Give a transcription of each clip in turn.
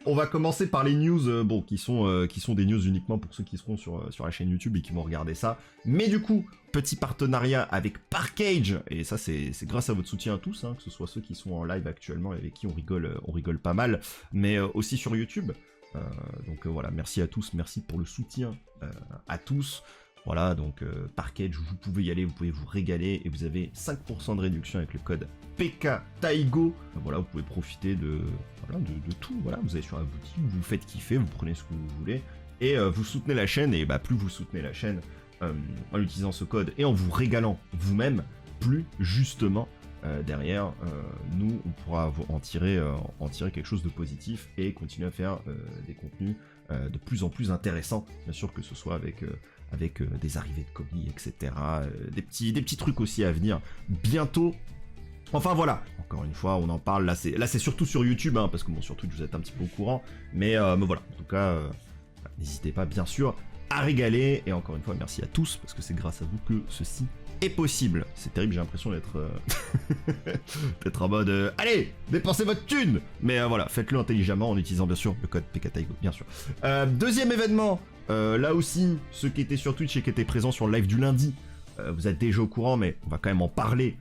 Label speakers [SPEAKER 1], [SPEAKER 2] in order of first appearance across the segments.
[SPEAKER 1] On va commencer par les news, bon, qui sont des news uniquement pour ceux qui seront sur la chaîne YouTube et qui vont regarder ça. Mais du coup, petit partenariat avec Parkage, et ça c'est grâce à votre soutien à tous, hein, que ce soit ceux qui sont en live actuellement et avec qui on rigole pas mal, mais aussi sur YouTube. Donc voilà, merci à tous, merci pour le soutien à tous. Voilà, donc Parkage, vous pouvez y aller, vous pouvez vous régaler et vous avez 5% de réduction avec le code PKTaigo. Voilà, vous pouvez profiter de tout. Voilà, vous allez sur la boutique, vous vous faites kiffer, vous prenez ce que vous voulez et vous soutenez la chaîne. Et bah, plus vous soutenez la chaîne en utilisant ce code et en vous régalant vous-même, plus justement derrière, nous, on pourra en tirer quelque chose de positif et continuer à faire des contenus de plus en plus intéressants, bien sûr, que ce soit avec des arrivées de colis, etc. Des petits trucs aussi à venir bientôt. Enfin voilà, encore une fois, on en parle, là c'est surtout sur YouTube, hein, parce que bon, sur Twitch vous êtes un petit peu au courant, mais voilà, en tout cas, n'hésitez pas bien sûr à régaler, et encore une fois, merci à tous, parce que c'est grâce à vous que ceci est possible. C'est terrible, j'ai l'impression d'être d'être en mode allez, dépensez votre thune. Mais voilà, faites-le intelligemment en utilisant bien sûr le code PKTaigo, bien sûr. Deuxième événement, là aussi, ceux qui étaient sur Twitch et qui étaient présents sur le live du lundi, vous êtes déjà au courant, mais on va quand même en parler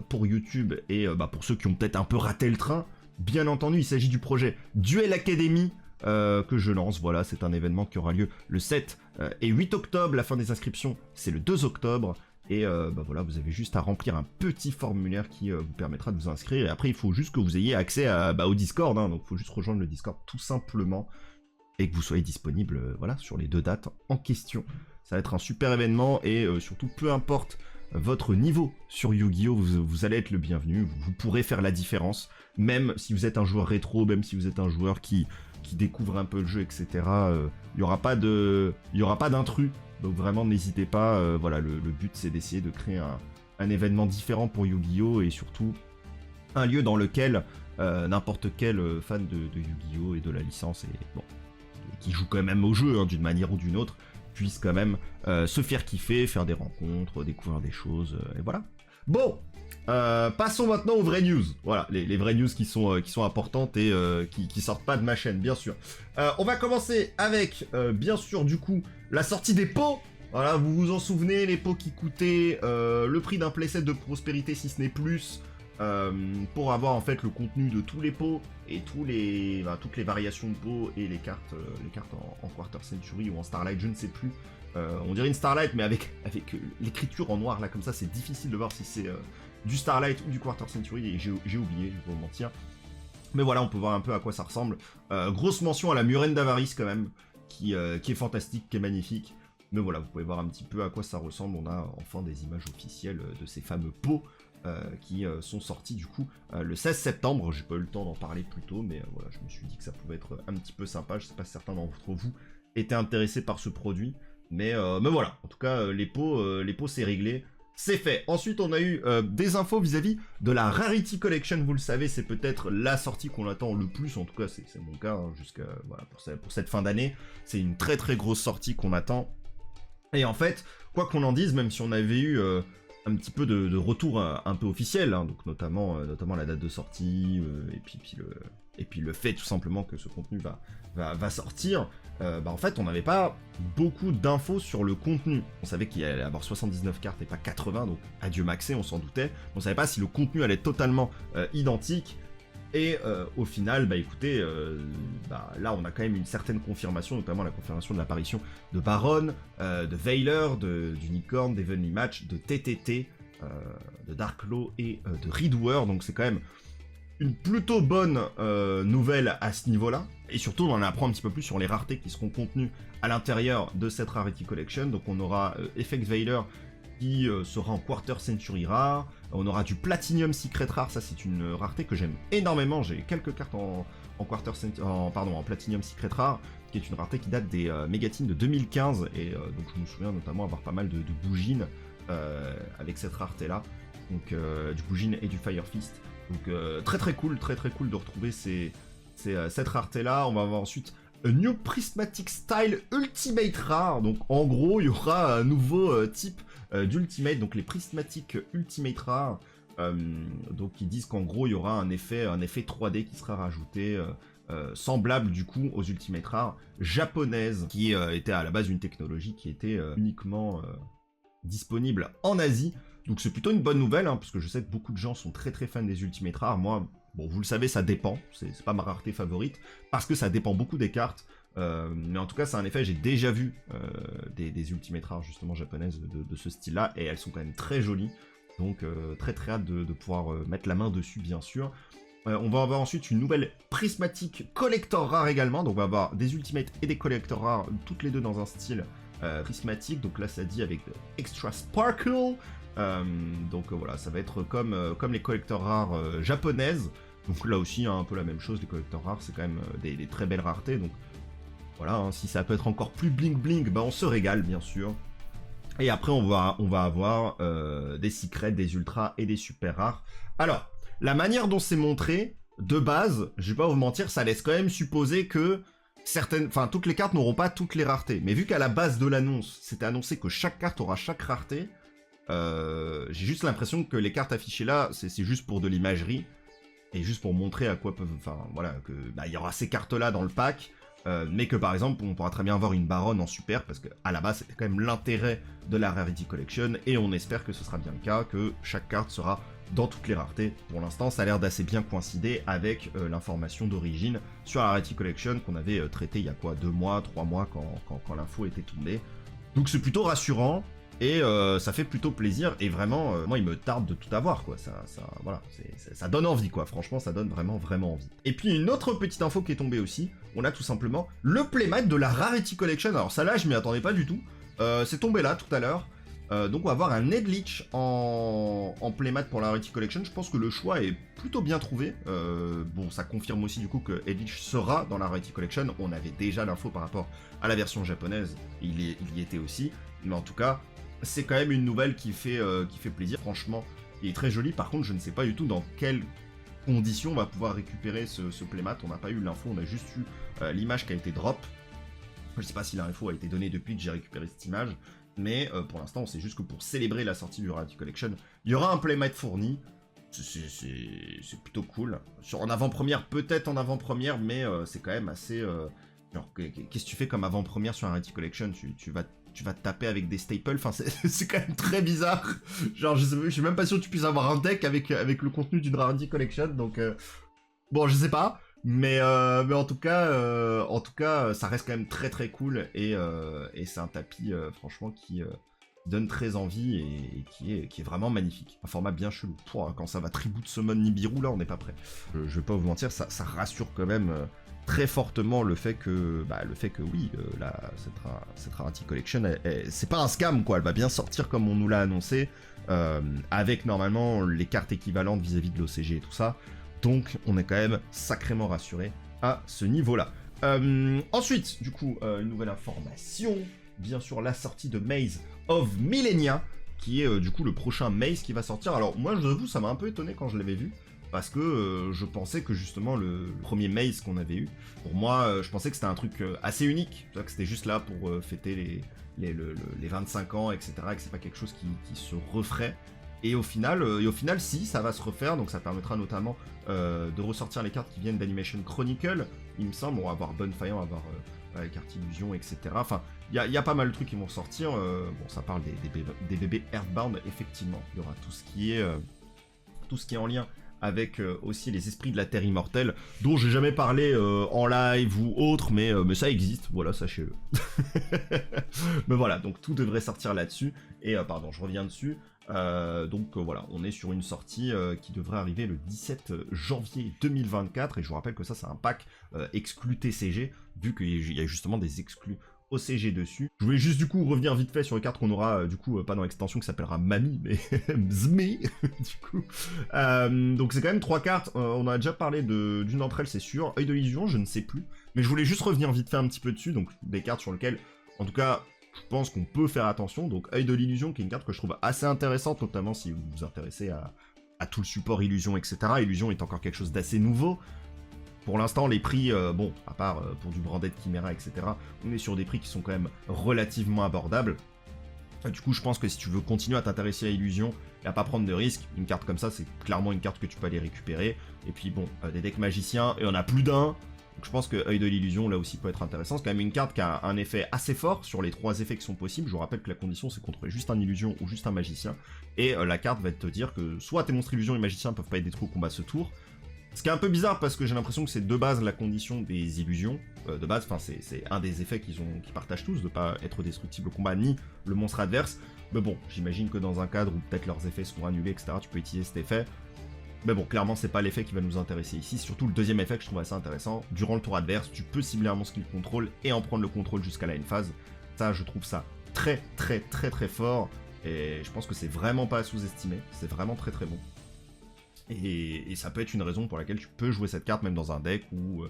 [SPEAKER 1] pour YouTube et pour ceux qui ont peut-être un peu raté le train. Bien entendu, il s'agit du projet Duel Academy que je lance. Voilà, c'est un événement qui aura lieu le 7 et 8 octobre. La fin des inscriptions, c'est le 2 octobre. Et voilà, vous avez juste à remplir un petit formulaire qui vous permettra de vous inscrire. Et après, il faut juste que vous ayez accès au Discord. Hein, donc, il faut juste rejoindre le Discord tout simplement. Et que vous soyez disponible voilà, sur les 2 dates en question. Ça va être un super événement. Et surtout, peu importe votre niveau sur Yu-Gi-Oh! Vous allez être le bienvenu. Vous pourrez faire la différence. Même si vous êtes un joueur rétro, même si vous êtes un joueur qui découvre un peu le jeu, etc. Il n'y aura pas d'intrus. Donc vraiment n'hésitez pas, voilà, le but c'est d'essayer de créer un événement différent pour Yu-Gi-Oh! Et surtout un lieu dans lequel n'importe quel fan de Yu-Gi-Oh! Et de la licence et bon, qui joue quand même au jeu hein, d'une manière ou d'une autre, puisse quand même se faire kiffer, faire des rencontres, découvrir des choses, et voilà. Bon, passons maintenant aux vraies news. Voilà, les vraies news qui sont importantes et qui sortent pas de ma chaîne, bien sûr. On va commencer avec, bien sûr, du coup, la sortie des pots. Voilà, vous vous en souvenez, les pots qui coûtaient le prix d'un playset de prospérité, si ce n'est plus, pour avoir en fait le contenu de tous les pots et toutes les variations de pots et les cartes en Quarter Century ou en Starlight, je ne sais plus. On dirait une Starlight, mais avec l'écriture en noir là comme ça, c'est difficile de voir si c'est du Starlight ou du Quarter Century, et j'ai oublié, je vais pas vous mentir. Mais voilà, on peut voir un peu à quoi ça ressemble. Grosse mention à la Murène d'Avarice quand même, qui est fantastique, qui est magnifique. Mais voilà, vous pouvez voir un petit peu à quoi ça ressemble. On a enfin des images officielles de ces fameux pots qui sont sortis du coup le 16 septembre. J'ai pas eu le temps d'en parler plus tôt, mais voilà, je me suis dit que ça pouvait être un petit peu sympa. Je sais pas si certains d'entre vous étaient intéressés par ce produit. Mais voilà, en tout cas, les pots c'est réglé, c'est fait. Ensuite, on a eu des infos vis-à-vis de la Rarity Collection. Vous le savez, c'est peut-être la sortie qu'on attend le plus. En tout cas, c'est mon cas, hein, jusqu'à voilà, pour cette fin d'année. C'est une très très grosse sortie qu'on attend. Et en fait, quoi qu'on en dise, même si on avait eu un petit peu de retour un peu officiel, hein, donc notamment la date de sortie, et puis le fait tout simplement que ce contenu va sortir, en fait on n'avait pas beaucoup d'infos sur le contenu. On savait qu'il allait avoir 79 cartes et pas 80, donc adieu maxé, on s'en doutait. On savait pas si le contenu allait être totalement identique. Et au final, écoutez, là on a quand même une certaine confirmation, notamment la confirmation de l'apparition de Baron, de Veiler, d'Unicorn, d'Evenly Match, de TTT, de Darklaw et de Ridwer. Donc c'est quand même une plutôt bonne nouvelle à ce niveau-là. Et surtout, on en apprend un petit peu plus sur les raretés qui seront contenues à l'intérieur de cette Rarity Collection. Donc on aura Effect Veiler qui sera en Quarter Century rare. On aura du Platinum Secret rare, ça c'est une rareté que j'aime énormément. J'ai quelques cartes en Platinum Secret rare, qui est une rareté qui date des Megatines de 2015. Et donc je me souviens notamment avoir pas mal de bougines avec cette rareté là. Donc du bougine et du Fire Fist. Donc très très cool de retrouver cette rareté là. On va avoir ensuite A New Prismatic Style Ultimate Rare. Donc en gros il y aura un nouveau type d'Ultimate, donc les Prismatic Ultimate Rare. Donc ils disent qu'en gros il y aura un effet 3D qui sera rajouté, semblable du coup aux Ultimate Rares japonaises, qui était à la base une technologie qui était uniquement disponible en Asie. Donc c'est plutôt une bonne nouvelle, hein, parce que je sais que beaucoup de gens sont très très fans des Ultimate Rares. Moi, bon, vous le savez, ça dépend, c'est pas ma rareté favorite, parce que ça dépend beaucoup des cartes. Mais en tout cas, c'est un effet, j'ai déjà vu des Ultimate Rares justement japonaises de ce style-là, et elles sont quand même très jolies. Donc très très hâte de pouvoir mettre la main dessus, bien sûr. On va avoir ensuite une nouvelle prismatique collector rare également. Donc on va avoir des Ultimate et des collector rares, toutes les deux dans un style prismatique. Donc là, ça dit avec Extra Sparkle. Donc voilà, ça va être comme les collector rares japonaises. Donc là aussi, hein, un peu la même chose. Les collector rares, c'est quand même des très belles raretés. Donc voilà, hein, si ça peut être encore plus bling bling, bah on se régale, bien sûr. Et après, on va avoir des secrets, des ultras et des super rares. Alors, la manière dont c'est montré, de base, je vais pas vous mentir, ça laisse quand même supposer que toutes les cartes n'auront pas toutes les raretés. Mais vu qu'à la base de l'annonce, c'était annoncé que chaque carte aura chaque rareté, j'ai juste l'impression que les cartes affichées là, c'est juste pour de l'imagerie. Et juste pour montrer à quoi peuvent... Enfin, voilà, que il y aura ces cartes-là dans le pack. Mais que par exemple, on pourra très bien avoir une baronne en super, parce qu'à la base, c'était quand même l'intérêt de la Rarity Collection, et on espère que ce sera bien le cas, que chaque carte sera dans toutes les raretés. Pour l'instant, ça a l'air d'assez bien coïncider avec l'information d'origine sur la Rarity Collection qu'on avait traité il y a quoi, 2 mois, 3 mois, quand l'info était tombée. Donc c'est plutôt rassurant, et ça fait plutôt plaisir, et vraiment, moi il me tarde de tout avoir, quoi. Voilà, ça donne envie, quoi. Franchement, ça donne vraiment, vraiment envie. Et puis une autre petite info qui est tombée aussi, on a tout simplement le playmat de la Rarity Collection. Alors ça là, je m'y attendais pas du tout. C'est tombé là, tout à l'heure. Donc on va avoir un Edlich en playmat pour la Rarity Collection. Je pense que le choix est plutôt bien trouvé. Bon, ça confirme aussi du coup que Edlich sera dans la Rarity Collection. On avait déjà l'info par rapport à la version japonaise. Il y était aussi. Mais en tout cas, c'est quand même une nouvelle qui fait plaisir. Franchement, il est très joli. Par contre, je ne sais pas du tout dans quelles conditions on va pouvoir récupérer ce playmat. On n'a pas eu l'info, on a juste eu l'image qui a été drop. Je ne sais pas si l'info a été donnée depuis que j'ai récupéré cette image. Mais pour l'instant, on sait juste que pour célébrer la sortie du Rarity Collection, il y aura un playmat fourni. C'est plutôt cool. En avant-première, peut-être en avant-première, mais c'est quand même assez... genre, qu'est-ce que tu fais comme avant-première sur un Rarity Collection? Tu vas te taper avec des staples, enfin c'est quand même très bizarre. Genre je suis même pas sûr que tu puisses avoir un deck avec le contenu d'une Rarity Collection, donc bon je sais pas, mais en tout cas ça reste quand même très très cool, et c'est un tapis franchement qui donne très envie, et qui est vraiment magnifique. Un format bien chelou. Quand ça va tribute summon Nibiru, là on n'est pas prêt. Je vais pas vous mentir, ça rassure quand même très fortement le fait que oui, cette Rarity Collection, c'est pas un scam, quoi. Elle va bien sortir comme on nous l'a annoncé, avec normalement les cartes équivalentes vis-à-vis de l'OCG et tout ça. Donc on est quand même sacrément rassuré à ce niveau-là. Ensuite, du coup, une nouvelle information, bien sûr la sortie de Maze of Millennia, qui est du coup le prochain Maze qui va sortir. Alors moi je vous avoue, ça m'a un peu étonné quand je l'avais vu, parce que je pensais que justement le premier Maze qu'on avait eu, pour moi je pensais que c'était un truc assez unique, que c'était juste là pour fêter les 25 ans, etc., et que c'est pas quelque chose qui se referait. Et au final, si, ça va se refaire, donc ça permettra notamment de ressortir les cartes qui viennent d'Animation Chronicle, il me semble. On va avoir Bonfire, on va avoir les cartes Illusion, etc. Enfin, il y a pas mal de trucs qui vont sortir. Bon, ça parle des bébés Earthbound, effectivement. Il y aura tout ce qui est en lien avec aussi les esprits de la Terre immortelle, dont j'ai jamais parlé en live ou autre, mais ça existe, voilà, sachez-le. Mais voilà, donc tout devrait sortir là-dessus, et pardon, je reviens dessus. Donc voilà, on est sur une sortie qui devrait arriver le 17 janvier 2024, et je vous rappelle que ça c'est un pack exclu TCG, vu qu'il y a justement des exclus OCG dessus. Je voulais juste du coup revenir vite fait sur les cartes qu'on aura du coup pas dans l'extension qui s'appellera Mami, mais Zme du coup. Donc c'est quand même 3 cartes, on a déjà parlé d'une d'entre elles, c'est sûr. Œil de l'illusion, je ne sais plus, mais je voulais juste revenir vite fait un petit peu dessus, donc des cartes sur lesquelles, en tout cas, je pense qu'on peut faire attention. Donc œil de l'illusion, qui est une carte que je trouve assez intéressante, notamment si vous vous intéressez à tout le support illusion, etc. Illusion est encore quelque chose d'assez nouveau. Pour l'instant, les prix, bon, à part pour du Branded Chimera, etc., on est sur des prix qui sont quand même relativement abordables. Du coup, je pense que si tu veux continuer à t'intéresser à Illusion et à pas prendre de risques, une carte comme ça, c'est clairement une carte que tu peux aller récupérer. Et puis bon, des decks magiciens, et on a plus d'un. Donc je pense que Œil de l'Illusion, là aussi, peut être intéressant. C'est quand même une carte qui a un effet assez fort sur les 3 effets qui sont possibles. Je vous rappelle que la condition, c'est contrôler juste un Illusion ou juste un magicien. Et la carte va te dire que soit tes monstres Illusion et magiciens peuvent pas être détruits au combat ce tour. Ce qui est un peu bizarre parce que j'ai l'impression que c'est de base la condition des illusions. De base, enfin c'est un des effets qu'ils partagent tous, de pas être destructible au combat ni le monstre adverse. Mais bon, j'imagine que dans un cadre où peut-être leurs effets seront annulés, etc., tu peux utiliser cet effet. Mais bon, clairement, c'est pas l'effet qui va nous intéresser ici. Surtout le deuxième effet que je trouve assez intéressant. Durant le tour adverse, tu peux cibler un monstre qu'il contrôle et en prendre le contrôle jusqu'à la end phase. Ça, je trouve ça très fort. Et je pense que c'est vraiment pas à sous-estimer. C'est vraiment très bon. Et ça peut être une raison pour laquelle tu peux jouer cette carte même dans un deck où...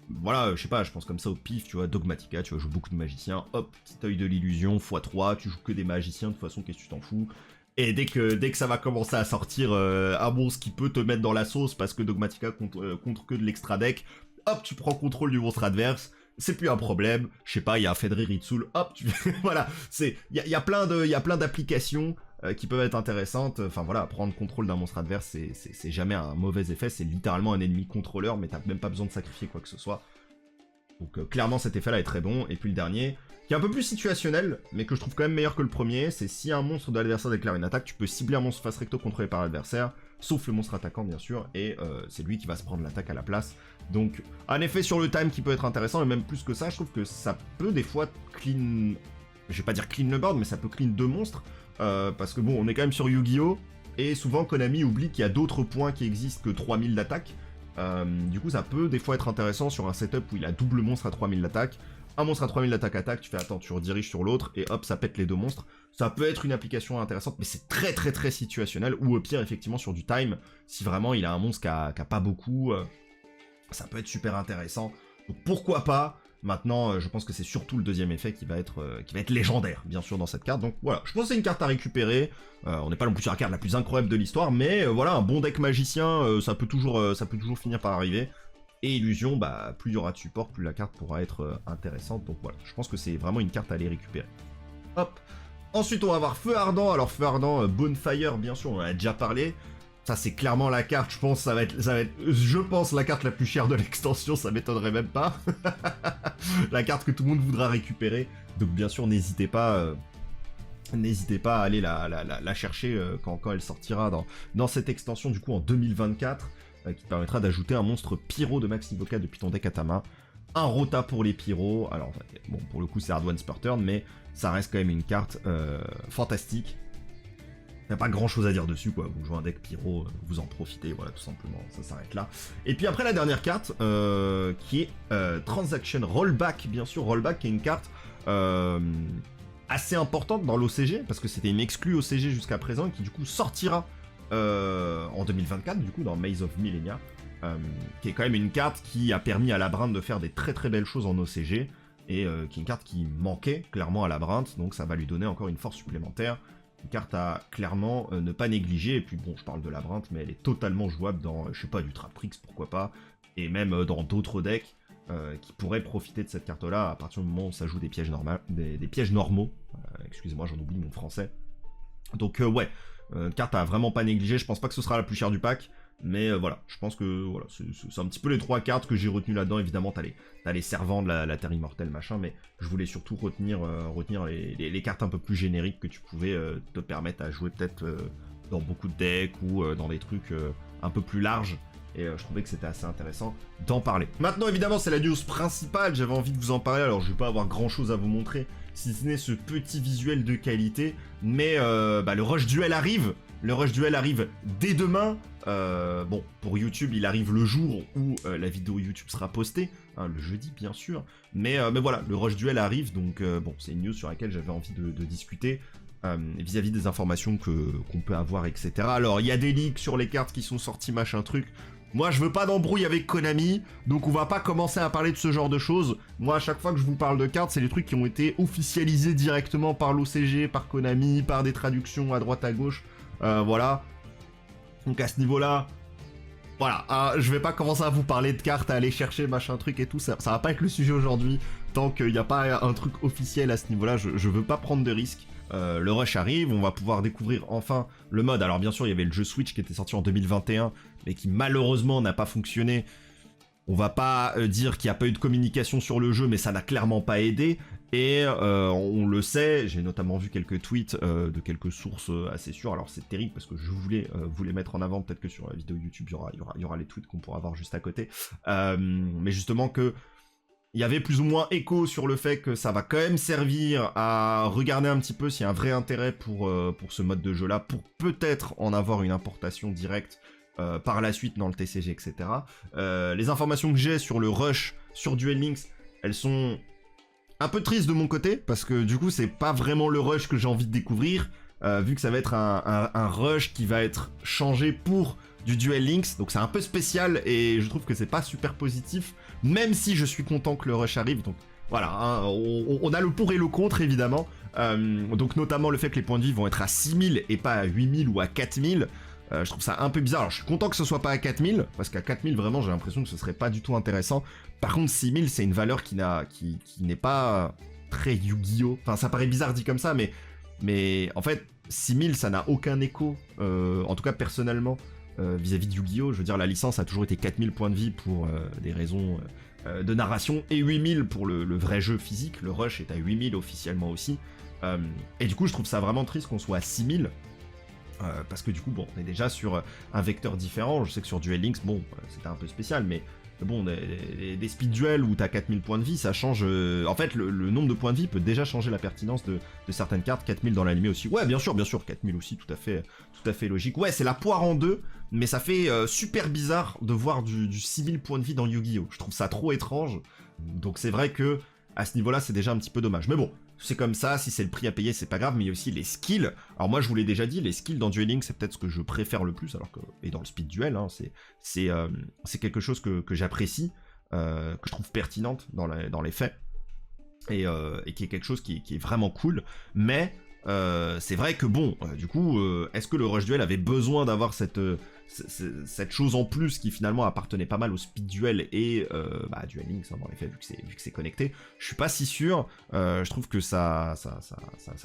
[SPEAKER 1] voilà, je sais pas, je pense comme ça au pif, tu vois, Dogmatica, tu vas jouer beaucoup de magiciens, hop, petit œil de l'illusion, x3, tu joues que des magiciens, de toute façon, qu'est-ce que tu t'en fous? Et dès que ça va commencer à sortir un monstre qui peut te mettre dans la sauce parce que Dogmatica contre que de l'extra deck, hop, tu prends contrôle du monstre adverse, c'est plus un problème, je sais pas, il y a un Fedri Ritsul, hop, voilà, il y a plein d'applications qui peuvent être intéressantes. Enfin voilà, prendre contrôle d'un monstre adverse, c'est jamais un mauvais effet, c'est littéralement un ennemi contrôleur, mais t'as même pas besoin de sacrifier quoi que ce soit. Donc clairement cet effet-là est très bon. Et puis le dernier, qui est un peu plus situationnel, mais que je trouve quand même meilleur que le premier, c'est si un monstre de l'adversaire déclare une attaque, tu peux cibler un monstre face recto contrôlé par l'adversaire, sauf le monstre attaquant bien sûr, et c'est lui qui va se prendre l'attaque à la place. Donc un effet sur le time qui peut être intéressant, et même plus que ça, je trouve que ça peut des fois clean... Je vais pas dire clean le board, mais ça peut clean 2 monstres. Parce que bon, on est quand même sur Yu-Gi-Oh! Et souvent Konami oublie qu'il y a d'autres points qui existent que 3000 d'attaque. Du coup, ça peut des fois être intéressant sur un setup où il a double monstre à 3000 d'attaque. Un monstre à 3000 d'attaque attaque, tu fais attends, tu rediriges sur l'autre et hop, ça pète les 2 monstres. Ça peut être une application intéressante, mais c'est très situationnel. Ou au pire, effectivement, sur du time, si vraiment il a un monstre qui a pas beaucoup, ça peut être super intéressant. Donc pourquoi pas? Maintenant, je pense que c'est surtout le deuxième effet qui va être légendaire, bien sûr, dans cette carte. Donc voilà, je pense que c'est une carte à récupérer. On n'est pas non plus sur la carte la plus incroyable de l'histoire, mais voilà, un bon deck magicien, ça peut toujours finir par arriver. Et illusion, bah, plus il y aura de support, plus la carte pourra être intéressante. Donc voilà, je pense que c'est vraiment une carte à aller récupérer. Hop. Ensuite, on va avoir Feu Ardent. Alors Feu Ardent, Bonefire, bien sûr, on en a déjà parlé. Ça, c'est clairement la carte, je pense, ça va être, je pense, la carte la plus chère de l'extension, ça m'étonnerait même pas. La carte que tout le monde voudra récupérer. Donc, bien sûr, n'hésitez pas à aller la chercher quand elle sortira dans cette extension, du coup, en 2024, qui te permettra d'ajouter un monstre pyro de max niveau 4 depuis ton deck à ta main. Un rota pour les pyros. Alors, bon, pour le coup, c'est hard once per turn, mais ça reste quand même une carte fantastique. Il n'y a pas grand chose à dire dessus, quoi. Vous jouez un deck pyro, vous en profitez, voilà, tout simplement, ça s'arrête là. Et puis après la dernière carte, qui est Transaction Rollback, bien sûr, Rollback, qui est une carte assez importante dans l'OCG, parce que c'était une exclue OCG jusqu'à présent, et qui du coup sortira en 2024, du coup, dans Maze of Millennia, qui est quand même une carte qui a permis à Labyrinthe de faire des très belles choses en OCG, et qui est une carte qui manquait clairement à Labyrinthe, donc ça va lui donner encore une force supplémentaire. Une carte à clairement ne pas négliger, et puis bon, je parle de Labyrinthe, mais elle est totalement jouable dans, je sais pas, du Traptrix, pourquoi pas, et même dans d'autres decks qui pourraient profiter de cette carte-là à partir du moment où ça joue des pièges, des pièges normaux. Excusez-moi, j'en oublie mon français. Donc ouais, carte à vraiment pas négliger, je pense pas que ce sera la plus chère du pack, mais voilà, je pense que voilà, c'est un petit peu les 3 cartes que j'ai retenues là-dedans. Évidemment, t'as les servants de la Terre Immortelle, machin, mais je voulais surtout retenir les cartes un peu plus génériques que tu pouvais te permettre à jouer peut-être dans beaucoup de decks ou dans des trucs un peu plus larges. Et je trouvais que c'était assez intéressant d'en parler. Maintenant, évidemment, c'est la news principale, j'avais envie de vous en parler, alors je vais pas avoir grand-chose à vous montrer, si ce n'est ce petit visuel de qualité, mais le Rush Duel arrive. Le Rush Duel arrive dès demain. Bon, pour YouTube, il arrive le jour où la vidéo YouTube sera postée, hein, le jeudi bien sûr. Mais voilà, le Rush Duel arrive, donc bon, c'est une news sur laquelle j'avais envie de discuter vis-à-vis des informations qu'on peut avoir, etc. Alors, il y a des leaks sur les cartes qui sont sorties, machin truc. Moi, je veux pas d'embrouille avec Konami, donc on va pas commencer à parler de ce genre de choses. Moi, à chaque fois que je vous parle de cartes, c'est des trucs qui ont été officialisés directement par l'OCG, par Konami, par des traductions à droite à gauche. Voilà. Donc à ce niveau-là, voilà, je vais pas commencer à vous parler de cartes, à aller chercher machin truc et tout, ça va pas être le sujet aujourd'hui, tant qu'il n'y a pas un truc officiel à ce niveau-là, je veux pas prendre de risques. le rush arrive, on va pouvoir découvrir enfin le mode. Alors bien sûr, il y avait le jeu Switch qui était sorti en 2021, mais qui malheureusement n'a pas fonctionné. On va pas dire qu'il n'y a pas eu de communication sur le jeu, mais ça n'a clairement pas aidé. Et on le sait, j'ai notamment vu quelques tweets de quelques sources assez sûres. Alors c'est terrible parce que je voulais vous les mettre en avant, peut-être que sur la vidéo YouTube, il y aura les tweets qu'on pourra voir juste à côté. Mais justement que il y avait plus ou moins écho sur le fait que ça va quand même servir à regarder un petit peu s'il y a un vrai intérêt pour ce mode de jeu-là, pour peut-être en avoir une importation directe par la suite dans le TCG, etc. Les informations que j'ai sur le rush, sur Duel Links, elles sont un peu tristes de mon côté, parce que du coup, c'est pas vraiment le rush que j'ai envie de découvrir, vu que ça va être un rush qui va être changé pour du Duel Links, donc c'est un peu spécial, et je trouve que c'est pas super positif, même si je suis content que le rush arrive, donc voilà, hein, on a le pour et le contre, évidemment, donc notamment le fait que les points de vie vont être à 6000 et pas à 8000 ou à 4000, je trouve ça un peu bizarre. Alors je suis content que ce soit pas à 4000, parce qu'à 4000 vraiment j'ai l'impression que ce serait pas du tout intéressant. Par contre 6000 c'est une valeur qui n'est pas très Yu-Gi-Oh! Enfin ça paraît bizarre dit comme ça, mais en fait 6000 ça n'a aucun écho, en tout cas personnellement, vis-à-vis de Yu-Gi-Oh! Je veux dire la licence a toujours été 4000 points de vie pour des raisons de narration, et 8000 pour le vrai jeu physique. Le rush est à 8000 officiellement aussi, et du coup je trouve ça vraiment triste qu'on soit à 6000. Parce que du coup, bon, on est déjà sur un vecteur différent. Je sais que sur Duel Links, bon, c'était un peu spécial, mais bon, des speed duels où t'as 4000 points de vie, ça change... en fait, le nombre de points de vie peut déjà changer la pertinence de certaines cartes. 4000 dans l'animé aussi. Ouais, bien sûr, 4000 aussi, tout à fait logique. Ouais, c'est la poire en deux, mais ça fait super bizarre de voir du 6000 points de vie dans Yu-Gi-Oh! Je trouve ça trop étrange. Donc c'est vrai que à ce niveau-là, c'est déjà un petit peu dommage. Mais bon, c'est comme ça, si c'est le prix à payer, c'est pas grave, mais il y a aussi les skills. Alors moi, je vous l'ai déjà dit, les skills dans Duel Links, c'est peut-être ce que je préfère le plus, alors que... Et dans le speed duel, hein, c'est quelque chose que j'apprécie, que je trouve pertinente dans les faits, et qui est quelque chose qui est vraiment cool, mais c'est vrai que bon, du coup, est-ce que le rush duel avait besoin d'avoir cette chose en plus qui finalement appartenait pas mal au speed duel et Duel Links, hein, dans les faits, vu que c'est connecté, je suis pas si sûr. Je trouve que ça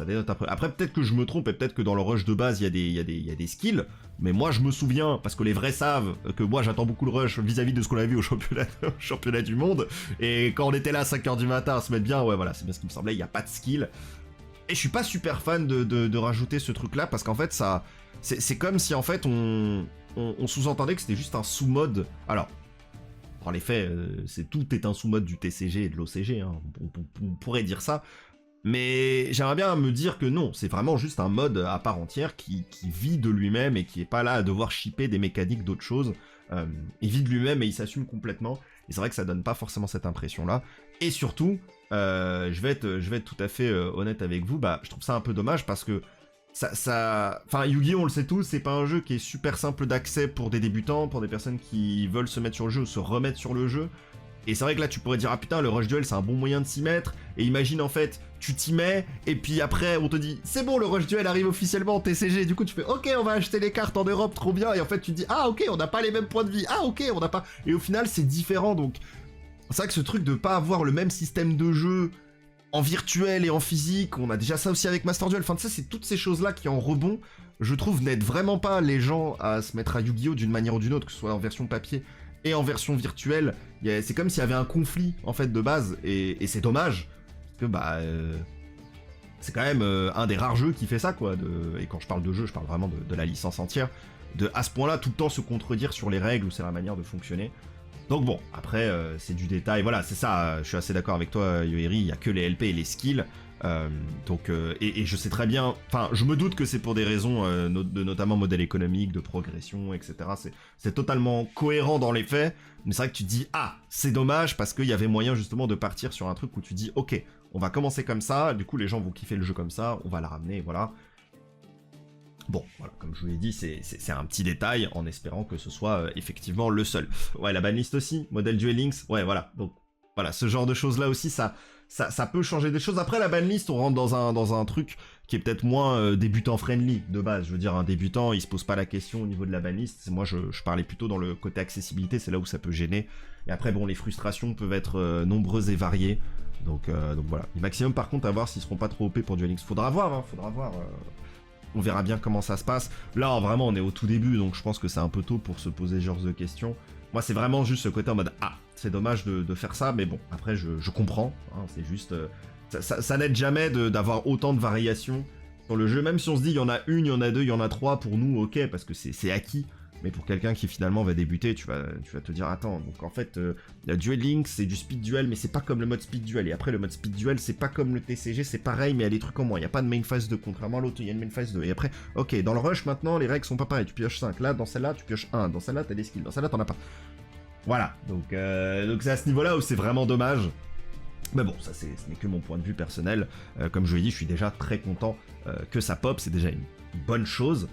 [SPEAKER 1] dénote après. Après peut-être que je me trompe et peut-être que dans le rush de base il y a des skills, mais moi je me souviens, parce que les vrais savent que moi j'attends beaucoup le rush vis-à-vis de ce qu'on a vu au championnat du monde, et quand on était là à 5h du matin à se mettre bien, ouais voilà, c'est bien ce qui me semblait, il n'y a pas de skill. Et je suis pas super fan de rajouter ce truc là, parce qu'en fait ça c'est comme si en fait on sous-entendait que c'était juste un sous-mode. Alors, dans les faits, tout est un sous-mode du TCG et de l'OCG, hein. On pourrait dire ça, mais j'aimerais bien me dire que non, c'est vraiment juste un mode à part entière qui vit de lui-même et qui est pas là à devoir shipper des mécaniques d'autres choses. Il vit de lui-même et il s'assume complètement, et c'est vrai que ça donne pas forcément cette impression-là. Et surtout, je vais être tout à fait honnête avec vous, je trouve ça un peu dommage parce que enfin, Yu-Gi-Oh! On le sait tous, c'est pas un jeu qui est super simple d'accès pour des débutants, pour des personnes qui veulent se mettre sur le jeu ou se remettre sur le jeu. Et c'est vrai que là, tu pourrais dire, ah putain, le rush duel, c'est un bon moyen de s'y mettre. Et imagine, en fait, tu t'y mets, et puis après, on te dit, c'est bon, le rush duel arrive officiellement en TCG. Du coup, tu fais, ok, on va acheter les cartes en Europe, trop bien. Et en fait, tu te dis, ah ok, on n'a pas les mêmes points de vie. Ah ok, on n'a pas... Et au final, c'est différent, donc... C'est vrai que ce truc de pas avoir le même système de jeu en virtuel et en physique, on a déjà ça aussi avec Master Duel, enfin ça c'est toutes ces choses-là qui en rebond, je trouve, n'aident vraiment pas les gens à se mettre à Yu-Gi-Oh! D'une manière ou d'une autre, que ce soit en version papier et en version virtuelle. C'est comme s'il y avait un conflit en fait de base, et c'est dommage, parce que c'est quand même un des rares jeux qui fait ça, quoi, et quand je parle de jeu, je parle vraiment de la licence entière, de à ce point-là tout le temps se contredire sur les règles ou sur la manière de fonctionner. Donc bon, après, c'est du détail, voilà, c'est ça, je suis assez d'accord avec toi, Yoeri, il n'y a que les LP et les skills, et je sais très bien, enfin, je me doute que c'est pour des raisons de notamment modèle économique, de progression, etc., c'est totalement cohérent dans les faits, mais c'est vrai que tu te dis, ah, c'est dommage, parce qu'il y avait moyen justement de partir sur un truc où tu dis, ok, on va commencer comme ça, du coup les gens vont kiffer le jeu comme ça, on va la ramener, voilà. Bon, voilà, comme je vous l'ai dit, c'est un petit détail, en espérant que ce soit effectivement le seul. Ouais, la banlist aussi, modèle Duel Links, ouais, voilà. Donc, voilà, ce genre de choses-là aussi, ça peut changer des choses. Après, la banlist, on rentre dans un truc qui est peut-être moins débutant-friendly, de base. Je veux dire, un débutant, il se pose pas la question au niveau de la banlist. Moi, je parlais plutôt dans le côté accessibilité, c'est là où ça peut gêner. Et après, bon, les frustrations peuvent être nombreuses et variées. Donc voilà. Et maximum par contre à voir s'ils seront pas trop OP pour Duel Links. Faudra voir, hein, faudra voir. On verra bien comment ça se passe. Là vraiment on est au tout début, donc je pense que c'est un peu tôt pour se poser ce genre de questions. Moi c'est vraiment juste ce côté en mode ah c'est dommage de faire ça, mais bon après je comprends, hein, c'est juste ça n'aide jamais d'avoir autant de variations sur le jeu, même si on se dit il y en a une, il y en a deux, il y en a trois, pour nous ok parce que c'est acquis. Mais pour quelqu'un qui finalement va débuter, tu vas te dire attends, donc en fait Duel Links c'est du speed duel, mais c'est pas comme le mode speed duel, et après le mode speed duel c'est pas comme le TCG, c'est pareil mais il y a des trucs en moins, il y a pas de main phase 2, contrairement à l'autre il y a une main phase 2, et après ok dans le rush maintenant les règles sont pas pareilles, tu pioches 5, là dans celle-là tu pioches 1, dans celle-là t'as des skills, dans celle-là t'en as pas. Voilà, donc c'est à ce niveau-là où c'est vraiment dommage. Mais bon, ça ce n'est que mon point de vue personnel. Comme je l'ai dit, je suis déjà très content que ça pop, c'est déjà une bonne chose.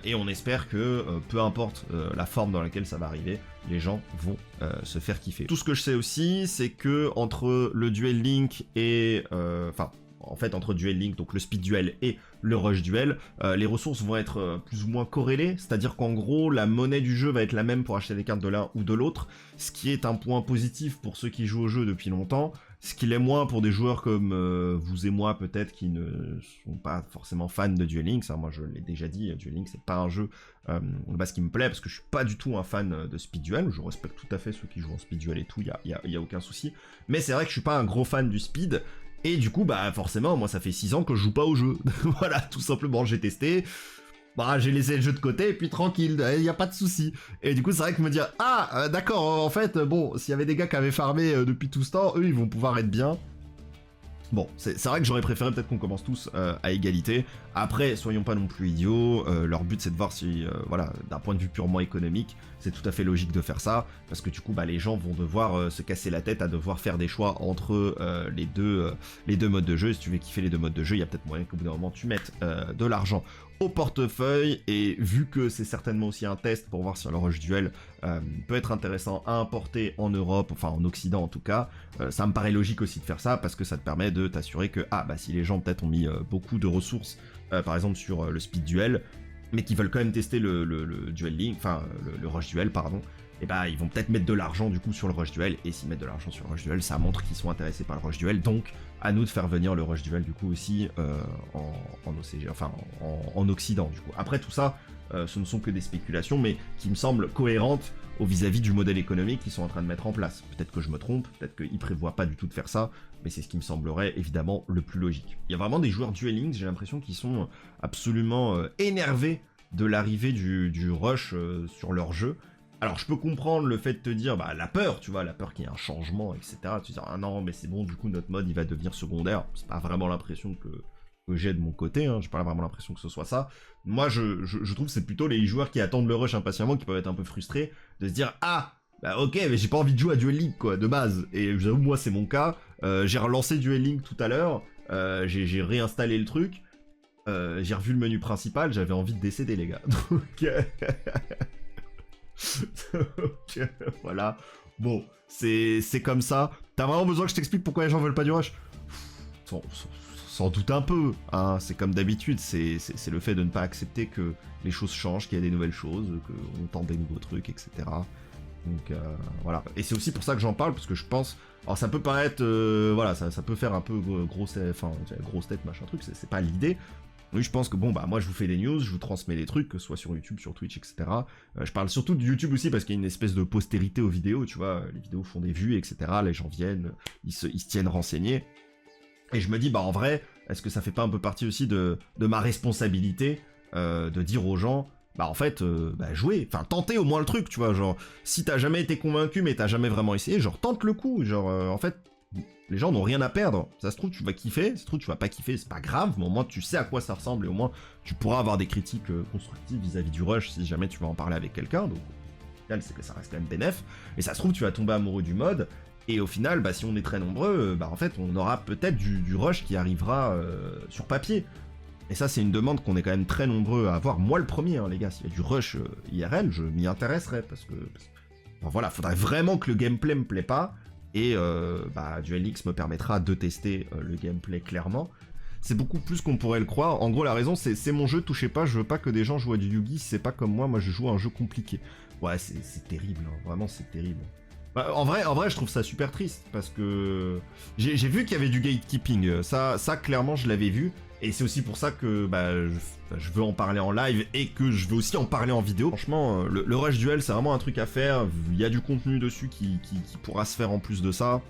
[SPEAKER 1] Et on espère que, peu importe la forme dans laquelle ça va arriver, les gens vont se faire kiffer. Tout ce que je sais aussi, c'est que entre le Duel Link et... en fait, entre Duel Link, donc le speed duel et le rush duel, les ressources vont être plus ou moins corrélées, c'est-à-dire qu'en gros, la monnaie du jeu va être la même pour acheter des cartes de l'un ou de l'autre, ce qui est un point positif pour ceux qui jouent au jeu depuis longtemps, ce qui l'est moins pour des joueurs comme vous et moi peut-être qui ne sont pas forcément fans de Duel Links. Moi je l'ai déjà dit, Duel Links c'est pas un jeu ce qui me plaît parce que je suis pas du tout un fan de speed duel, je respecte tout à fait ceux qui jouent en speed duel et tout, y a aucun souci, mais c'est vrai que je suis pas un gros fan du speed. Et du coup, bah forcément, moi ça fait 6 ans que je joue pas au jeu. Voilà, tout simplement, j'ai testé, bah j'ai laissé le jeu de côté, et puis tranquille, il n'y a pas de souci. Et du coup, c'est vrai que me dire, ah, d'accord, en fait, bon, s'il y avait des gars qui avaient farmé depuis tout ce temps, eux, ils vont pouvoir être bien. Bon, c'est vrai que j'aurais préféré peut-être qu'on commence tous à égalité. Après, soyons pas non plus idiots, leur but c'est de voir si, voilà, d'un point de vue purement économique, c'est tout à fait logique de faire ça, parce que du coup, bah, les gens vont devoir se casser la tête à devoir faire des choix entre les deux modes de jeu. Si tu veux kiffer les deux modes de jeu, il y a peut-être moyen qu'au bout d'un moment tu mettes de l'argent au portefeuille, et vu que c'est certainement aussi un test pour voir si le rush duel peut être intéressant à importer en Europe, enfin en Occident en tout cas, ça me paraît logique aussi de faire ça, parce que ça te permet de t'assurer que, si les gens peut-être ont mis beaucoup de ressources, par exemple sur le speed duel, mais qui veulent quand même tester le duel link, le rush duel, pardon, et ils vont peut-être mettre de l'argent du coup sur le rush duel, et s'ils mettent de l'argent sur le rush duel, ça montre qu'ils sont intéressés par le rush duel, donc à nous de faire venir le rush duel du coup aussi en OCG, enfin en Occident du coup. Après tout ça, ce ne sont que des spéculations, mais qui me semblent cohérentes au vis-à-vis du modèle économique qu'ils sont en train de mettre en place. Peut-être que je me trompe, peut-être qu'ils prévoient pas du tout de faire ça, mais c'est ce qui me semblerait évidemment le plus logique. Il y a vraiment des joueurs Duel Links, j'ai l'impression qu'ils sont absolument énervés de l'arrivée du rush sur leur jeu. Alors je peux comprendre le fait de te dire, la peur, tu vois, la peur qu'il y ait un changement, etc. Tu te dis, ah non, mais c'est bon, du coup notre mode il va devenir secondaire. C'est pas vraiment l'impression que j'ai de mon côté, hein. J'ai pas vraiment l'impression que ce soit ça. Moi je trouve que c'est plutôt les joueurs qui attendent le rush impatiemment qui peuvent être un peu frustrés de se dire, ok, mais j'ai pas envie de jouer à Duel Link quoi, de base. Et j'avoue, moi c'est mon cas, j'ai relancé Duel Link tout à l'heure, j'ai réinstallé le truc, j'ai revu le menu principal, j'avais envie de décéder les gars. Donc... Donc, voilà, bon, c'est comme ça. T'as vraiment besoin que je t'explique pourquoi les gens veulent pas du rush? Sans doute un peu, hein. C'est comme d'habitude, c'est le fait de ne pas accepter que les choses changent, qu'il y a des nouvelles choses, qu'on tente des nouveaux trucs, etc. Donc voilà, et c'est aussi pour ça que j'en parle, parce que je pense, alors ça peut paraître, voilà, ça peut faire un peu grosse tête, machin truc, c'est pas l'idée. Oui, je pense que bon, moi je vous fais des news, je vous transmets des trucs, que ce soit sur YouTube, sur Twitch, etc. Je parle surtout de YouTube aussi parce qu'il y a une espèce de postérité aux vidéos, tu vois, les vidéos font des vues, etc. Les gens viennent, ils se tiennent renseignés. Et je me dis, en vrai, est-ce que ça fait pas un peu partie aussi de ma responsabilité de dire aux gens, en fait, jouez, enfin tentez au moins le truc, tu vois, genre, si t'as jamais été convaincu mais t'as jamais vraiment essayé, genre tente le coup, genre, en fait, les gens n'ont rien à perdre, ça se trouve tu vas kiffer, ça se trouve tu vas pas kiffer, c'est pas grave, mais au moins tu sais à quoi ça ressemble et au moins tu pourras avoir des critiques constructives vis-à-vis du rush si jamais tu vas en parler avec quelqu'un, donc au final c'est que ça reste quand même bénef, et ça se trouve tu vas tomber amoureux du mode, et au final si on est très nombreux, en fait on aura peut-être du rush qui arrivera sur papier. Et ça c'est une demande qu'on est quand même très nombreux à avoir, moi le premier les gars, s'il y a du rush IRL, je m'y intéresserais, parce que voilà, faudrait vraiment que le gameplay me plaît pas. Et Duel Links me permettra de tester le gameplay clairement. C'est beaucoup plus qu'on pourrait le croire. En gros, la raison, c'est mon jeu, touchez pas, je veux pas que des gens jouent à du Yugi, c'est pas comme moi je joue à un jeu compliqué. Ouais, c'est terrible, hein. Vraiment c'est terrible. Bah, en vrai, je trouve ça super triste parce que j'ai vu qu'il y avait du gatekeeping. Ça, clairement, je l'avais vu. Et c'est aussi pour ça que je veux en parler en live et que je veux aussi en parler en vidéo. Franchement, le Rush Duel, c'est vraiment un truc à faire. Il y a du contenu dessus qui pourra se faire en plus de ça.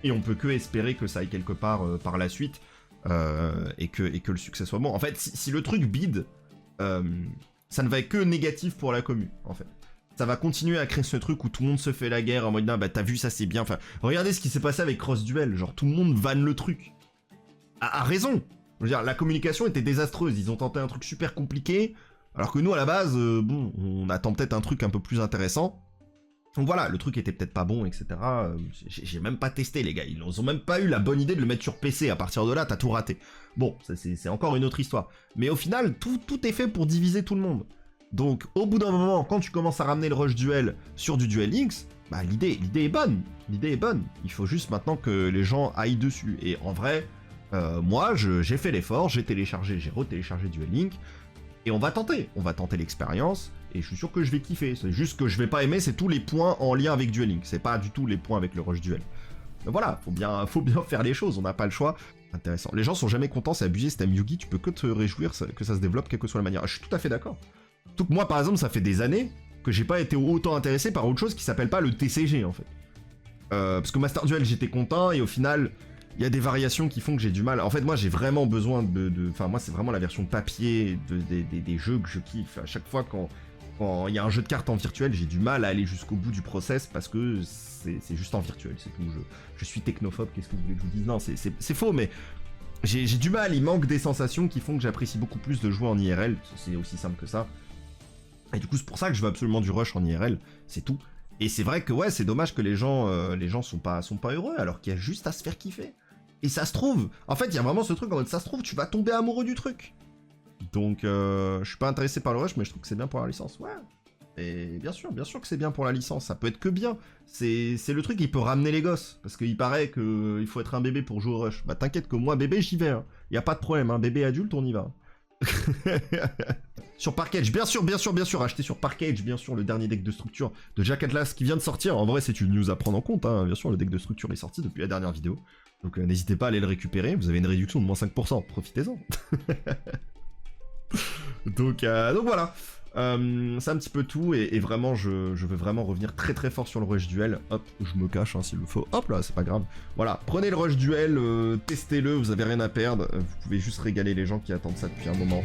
[SPEAKER 1] Et on peut que espérer que ça aille quelque part par la suite et que le succès soit bon. En fait, si le truc bide, ça ne va être que négatif pour la commu, en fait. Ça va continuer à créer ce truc où tout le monde se fait la guerre en mode non, bah t'as vu, ça c'est bien. Enfin, regardez ce qui s'est passé avec Cross Duel, genre tout le monde vanne le truc. A raison. Je veux dire, la communication était désastreuse. Ils ont tenté un truc super compliqué, alors que nous à la base, bon, on attend peut-être un truc un peu plus intéressant. Donc voilà, le truc était peut-être pas bon, etc. J'ai même pas testé, les gars. Ils ont même pas eu la bonne idée de le mettre sur PC. À partir de là, t'as tout raté. Bon, c'est encore une autre histoire. Mais au final, tout est fait pour diviser tout le monde. Donc, au bout d'un moment, quand tu commences à ramener le Rush Duel sur du Duel Links, bah l'idée est bonne. L'idée est bonne. Il faut juste maintenant que les gens aillent dessus. Et en vrai, moi, j'ai fait l'effort, j'ai retéléchargé Duel Link. Et on va tenter l'expérience. Et je suis sûr que je vais kiffer. C'est juste que je vais pas aimer, c'est tous les points en lien avec Duel Link. C'est pas du tout les points avec le Rush Duel. Mais voilà, faut bien faire les choses, on n'a pas le choix. Intéressant. Les gens sont jamais contents, c'est abusé, c'est un Yugi, tu peux que te réjouir que ça se développe, quelle que soit la manière. Je suis tout à fait d'accord. Tout que moi, par exemple, ça fait des années que j'ai pas été autant intéressé par autre chose qui s'appelle pas le TCG, en fait. Parce que Master Duel, j'étais content, et au final, il y a des variations qui font que j'ai du mal. En fait, moi, j'ai vraiment besoin Enfin, moi, c'est vraiment la version papier des jeux que je kiffe. À chaque fois, quand il y a un jeu de cartes en virtuel, j'ai du mal à aller jusqu'au bout du process parce que c'est juste en virtuel, c'est tout. Je suis technophobe, qu'est-ce que vous voulez que je vous dise? Non, c'est faux, mais j'ai du mal, il manque des sensations qui font que j'apprécie beaucoup plus de jouer en IRL, c'est aussi simple que ça. Et du coup, c'est pour ça que je veux absolument du rush en IRL, c'est tout. Et c'est vrai que ouais, c'est dommage que les gens sont pas heureux, alors qu'il y a juste à se faire kiffer. Et ça se trouve, en fait, il y a vraiment ce truc en mode ça se trouve, tu vas tomber amoureux du truc. Donc, je suis pas intéressé par le rush, mais je trouve que c'est bien pour la licence, ouais. Et bien sûr que c'est bien pour la licence, ça peut être que bien. C'est le truc qui peut ramener les gosses, parce qu'il paraît qu'il faut être un bébé pour jouer au rush. Bah t'inquiète que moi, bébé, j'y vais, hein. Y a pas de problème, hein. Bébé adulte, on y va. Sur Parkage, bien sûr, acheter sur Parkage, bien sûr, le dernier deck de structure de Jack Atlas qui vient de sortir. En vrai, c'est une news à prendre en compte, hein. Bien sûr, le deck de structure est sorti depuis la dernière vidéo. Donc n'hésitez pas à aller le récupérer, vous avez une réduction de moins 5%, profitez-en. donc voilà. C'est un petit peu tout et vraiment je veux vraiment revenir très très fort sur le Rush Duel. Hop, je me cache hein, s'il le faut. Hop là, c'est pas grave. Voilà, prenez le Rush Duel, testez-le, vous avez rien à perdre. Vous pouvez juste régaler les gens qui attendent ça depuis un moment.